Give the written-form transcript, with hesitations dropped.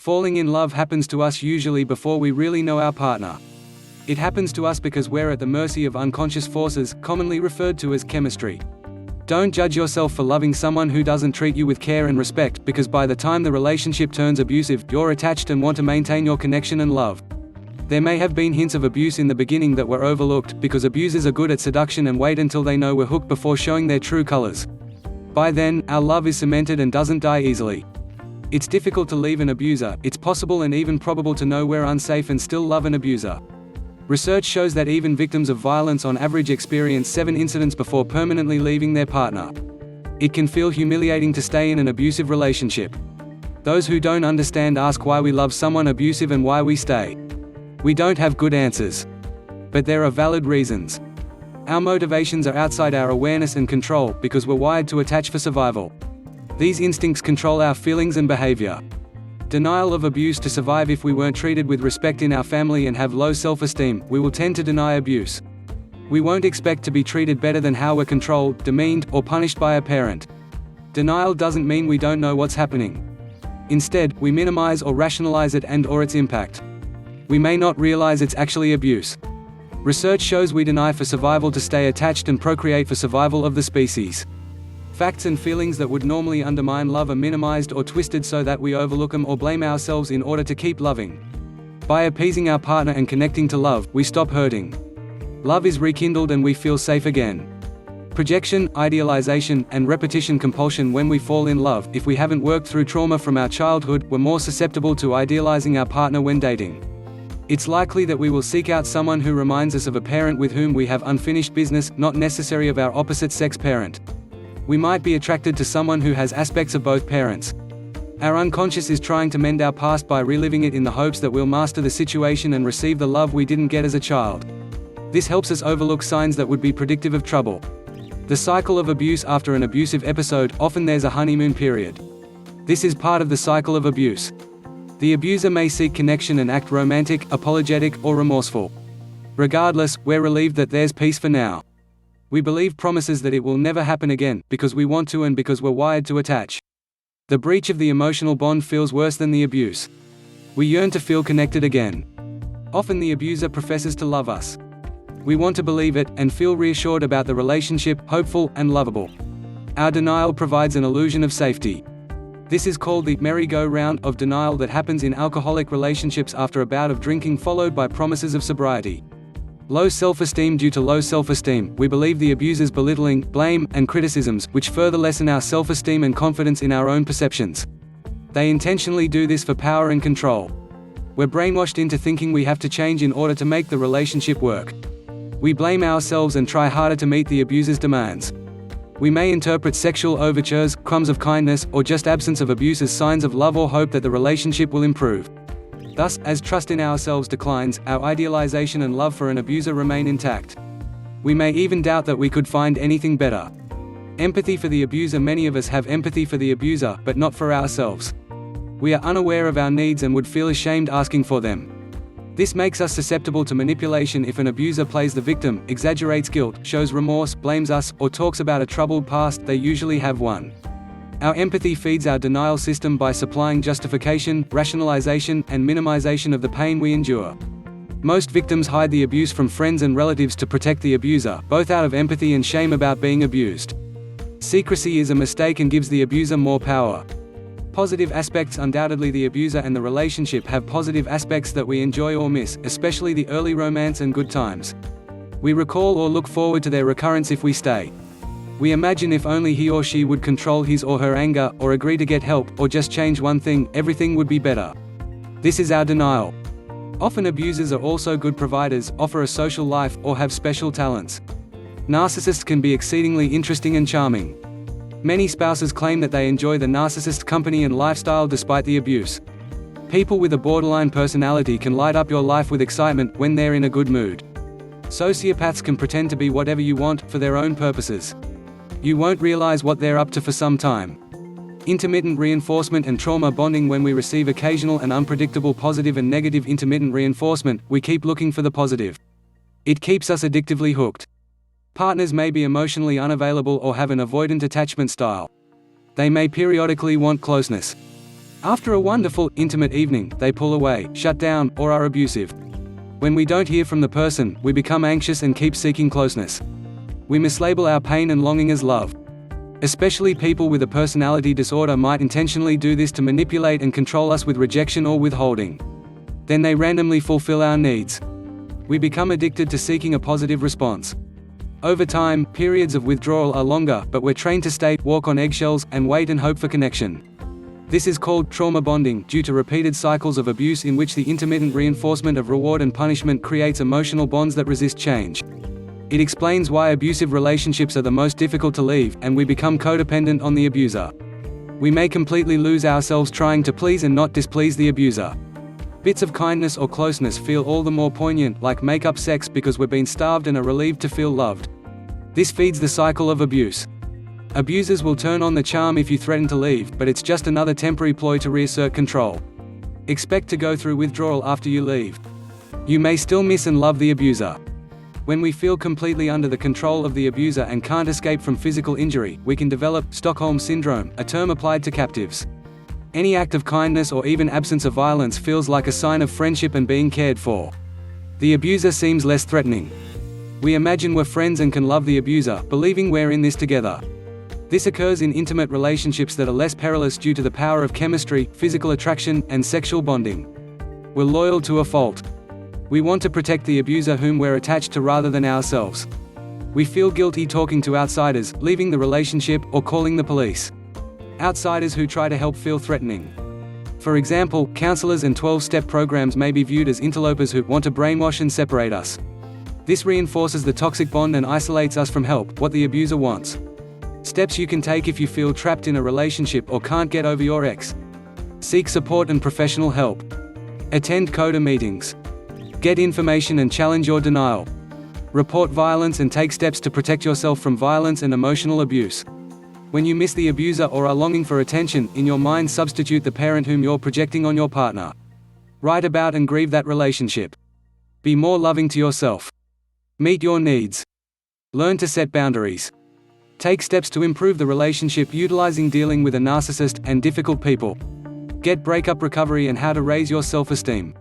Falling in love happens to us usually before we really know our partner. It happens to us because we're at the mercy of unconscious forces, commonly referred to as chemistry. Don't judge yourself for loving someone who doesn't treat you with care and respect, because by the time the relationship turns abusive, you're attached and want to maintain your connection and love. There may have been hints of abuse in the beginning that were overlooked, because abusers are good at seduction and wait until they know we're hooked before showing their true colors. By then, our love is cemented and doesn't die easily. It's difficult to leave an abuser. It's possible and even probable to know we're unsafe and still love an abuser. Research shows that even victims of violence on average experience 7 incidents before permanently leaving their partner. It can feel humiliating to stay in an abusive relationship. Those who don't understand ask why we love someone abusive and why we stay. We don't have good answers. But there are valid reasons. Our motivations are outside our awareness and control, because we're wired to attach for survival. These instincts control our feelings and behavior. Denial of abuse to survive. If we weren't treated with respect in our family and have low self-esteem, we will tend to deny abuse. We won't expect to be treated better than how we're controlled, demeaned, or punished by a parent. Denial doesn't mean we don't know what's happening. Instead, we minimize or rationalize it and/or its impact. We may not realize it's actually abuse. Research shows we deny for survival to stay attached and procreate for survival of the species. Facts and feelings that would normally undermine love are minimized or twisted so that we overlook them or blame ourselves in order to keep loving. By appeasing our partner and connecting to love, we stop hurting. Love is rekindled and we feel safe again. Projection, idealization, and repetition. Compulsion. When we fall in love, if we haven't worked through trauma from our childhood, we're more susceptible to idealizing our partner when dating. It's likely that we will seek out someone who reminds us of a parent with whom we have unfinished business, not necessarily of our opposite-sex parent. We might be attracted to someone who has aspects of both parents. Our unconscious is trying to mend our past by reliving it in the hopes that we'll master the situation and receive the love we didn't get as a child. This helps us overlook signs that would be predictive of trouble. The cycle of abuse. After an abusive episode, often there's a honeymoon period. This is part of the cycle of abuse. The abuser may seek connection and act romantic, apologetic, or remorseful. Regardless, we're relieved that there's peace for now. We believe promises that it will never happen again, because we want to and because we're wired to attach. The breach of the emotional bond feels worse than the abuse. We yearn to feel connected again. Often the abuser professes to love us. We want to believe it, and feel reassured about the relationship, hopeful, and lovable. Our denial provides an illusion of safety. This is called the merry-go-round of denial that happens in alcoholic relationships after a bout of drinking followed by promises of sobriety. Low self-esteem. Due to low self-esteem, we believe the abuser's belittling, blame, and criticisms, which further lessen our self-esteem and confidence in our own perceptions. They intentionally do this for power and control. We're brainwashed into thinking we have to change in order to make the relationship work. We blame ourselves and try harder to meet the abuser's demands. We may interpret sexual overtures, crumbs of kindness, or just absence of abuse as signs of love or hope that the relationship will improve. Thus, as trust in ourselves declines, our idealization and love for an abuser remain intact. We may even doubt that we could find anything better. Empathy for the abuser. Many of us have empathy for the abuser, but not for ourselves. We are unaware of our needs and would feel ashamed asking for them. This makes us susceptible to manipulation. If an abuser plays the victim, exaggerates guilt, shows remorse, blames us, or talks about a troubled past, they usually have one. Our empathy feeds our denial system by supplying justification, rationalization, and minimization of the pain we endure. Most victims hide the abuse from friends and relatives to protect the abuser, both out of empathy and shame about being abused. Secrecy is a mistake and gives the abuser more power. Positive aspects. Undoubtedly the abuser and the relationship have positive aspects that we enjoy or miss, especially the early romance and good times. We recall or look forward to their recurrence if we stay. We imagine if only he or she would control his or her anger, or agree to get help, or just change one thing, everything would be better. This is our denial. Often abusers are also good providers, offer a social life, or have special talents. Narcissists can be exceedingly interesting and charming. Many spouses claim that they enjoy the narcissist's company and lifestyle despite the abuse. People with a borderline personality can light up your life with excitement when they're in a good mood. Sociopaths can pretend to be whatever you want, for their own purposes. You won't realize what they're up to for some time. Intermittent reinforcement and trauma bonding. When we receive occasional and unpredictable positive and negative intermittent reinforcement, we keep looking for the positive. It keeps us addictively hooked. Partners may be emotionally unavailable or have an avoidant attachment style. They may periodically want closeness. After a wonderful, intimate evening, they pull away, shut down, or are abusive. When we don't hear from the person, we become anxious and keep seeking closeness. We mislabel our pain and longing as love. Especially people with a personality disorder might intentionally do this to manipulate and control us with rejection or withholding. Then they randomly fulfill our needs. We become addicted to seeking a positive response. Over time, periods of withdrawal are longer, but we're trained to stay, walk on eggshells, and wait and hope for connection. This is called trauma bonding, due to repeated cycles of abuse in which the intermittent reinforcement of reward and punishment creates emotional bonds that resist change. It explains why abusive relationships are the most difficult to leave, and we become codependent on the abuser. We may completely lose ourselves trying to please and not displease the abuser. Bits of kindness or closeness feel all the more poignant, like make-up sex, because we've been starved and are relieved to feel loved. This feeds the cycle of abuse. Abusers will turn on the charm if you threaten to leave, but it's just another temporary ploy to reassert control. Expect to go through withdrawal after you leave. You may still miss and love the abuser. When we feel completely under the control of the abuser and can't escape from physical injury, we can develop Stockholm Syndrome, a term applied to captives. Any act of kindness or even absence of violence feels like a sign of friendship and being cared for. The abuser seems less threatening. We imagine we're friends and can love the abuser, believing we're in this together. This occurs in intimate relationships that are less perilous due to the power of chemistry, physical attraction, and sexual bonding. We're loyal to a fault. We want to protect the abuser whom we're attached to rather than ourselves. We feel guilty talking to outsiders, leaving the relationship, or calling the police. Outsiders who try to help feel threatening. For example, counselors and 12-step programs may be viewed as interlopers who want to brainwash and separate us. This reinforces the toxic bond and isolates us from help, what the abuser wants. Steps you can take if you feel trapped in a relationship or can't get over your ex. Seek support and professional help. Attend CODA meetings. Get information and challenge your denial. Report violence and take steps to protect yourself from violence and emotional abuse. When you miss the abuser or are longing for attention, in your mind substitute the parent whom you're projecting on your partner. Write about and grieve that relationship. Be more loving to yourself. Meet your needs. Learn to set boundaries. Take steps to improve the relationship utilizing dealing with a narcissist and difficult people. Get breakup recovery and how to raise your self-esteem.